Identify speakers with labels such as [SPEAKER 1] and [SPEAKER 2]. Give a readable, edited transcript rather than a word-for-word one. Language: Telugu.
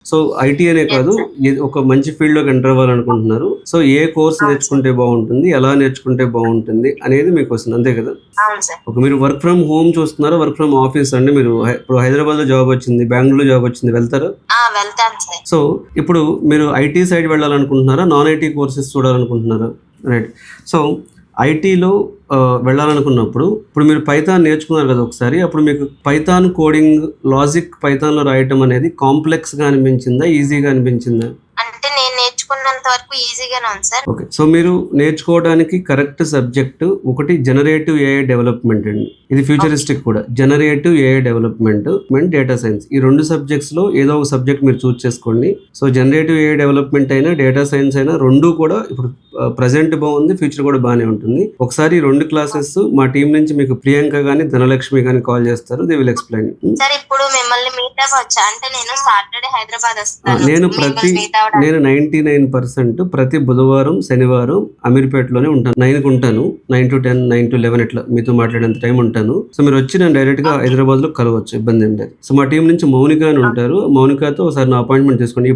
[SPEAKER 1] సో ఐటీ అనే
[SPEAKER 2] ఎస్
[SPEAKER 1] కాదు,
[SPEAKER 2] సార్.
[SPEAKER 1] ఒక మంచి ఫీల్డ్‌లోకి ఎంటర్ అవ్వాలనుకుంటున్నారు. సో ఏ కోర్స్
[SPEAKER 2] అవును సార్.
[SPEAKER 1] నేర్చుకుంటే బావుంటుంది? ఎలా నేర్చుకుంటే బావుంటుంది? అనేది మీ క్వెషన్ అంతే కదా?
[SPEAKER 2] అవును సార్.
[SPEAKER 1] ఓకే. మీరు వర్క్ ఫ్రమ్ హోమ్ చూస్తున్నారా? వర్క్ ఫ్రమ్ ఆఫీస్ అండి? మీరు ఇప్పుడు హైదరాబాద్‌లో జాబ్ వచ్చింది, బెంగుళూరులో జాబ్ వచ్చింది వెళ్తారా?
[SPEAKER 2] వెళ్తాను సార్.
[SPEAKER 1] సో ఇప్పుడు మీరు ఐటీ సైడ్ వెళ్ళాలనుకుంటున్నారా? నాన్ ఐటీ కోర్సెస్ చూడాలనుకుంటున్నారా? రైట్. సో ఐటీలో వెళ్ళాలనుకున్నప్పుడు ఇప్పుడు మీరు పైథాన్ నేర్చుకున్నారు కదా ఒకసారి. అప్పుడు మీకు పైథాన్ కోడింగ్ లాజిక్ పైథాన్‌లో రాయటం అనేది కాంప్లెక్స్‌గా అనిపించిందా? ఈజీగా అనిపించిందా?
[SPEAKER 2] అంటే నేను నేర్చుకున్నంత వరకు ఈజీగానే ఉంది సార్.
[SPEAKER 1] ఓకే. సో మీరు నేర్చుకోవడానికి కరెక్ట్ సబ్జెక్ట్ ఒకటి జనరేటివ్ ఏఐ డెవలప్‌మెంట్ అండి. ఇది
[SPEAKER 2] ఓకే.
[SPEAKER 1] ఫ్యూచరిస్టిక్ కూడా. Generative AI development, data science. ఈ 2 సబ్జెక్ట్స్‌లో ఏదో ఒక సబ్జెక్ట్ మీరు చూజ్ చేసుకోండి. సో జనరేటివ్ ఏఐ డెవలప్‌మెంట్ అయినా, డేటా సైన్స్ అయినా 2 కూడా ఇప్పుడు ప్రెజెంట్ బావుంది. ఫ్యూచర్ కూడా బానే ఉంటుంది. ఒకసారి ఈ 2 క్లాసెస్ మా టీమ్ నుంచి మీకు ప్రియాంక గాని, ధనలక్ష్మి గాని కాల్ చేస్తారు. They will explain.
[SPEAKER 2] సార్ ఇప్పుడు మిమ్మల్ని మీట్ అవ్వచ్చా? అంటే నేను సాటర్‌డే హైదరాబాద్ వస్తాను.
[SPEAKER 1] నేను
[SPEAKER 2] మిమ్మల్ని మీట్ అవ్వడానికి.
[SPEAKER 1] నేను 99% ప్రతి బుధవారం, శనివారం అమీర్‌పేటలోనే ఉంటాను. 9కి ఉంటాను. 9-10, 9-11 ఇట్లా మీతో మాట్లాడేంత టైం ఉంటాను. సో మీరొచ్చి నన్ను డైరెక్ట్‌గా
[SPEAKER 2] ఓకే.
[SPEAKER 1] హైదరాబాద్‌లో కలవచ్చు. ఇబ్బందేం లేదు. సో మా టీమ్ నుంచి మౌనిక అని ఉంటారు. మౌనికతో ఒకసారి నా అపాయింట్‌మెంట్ తీసుకోండి.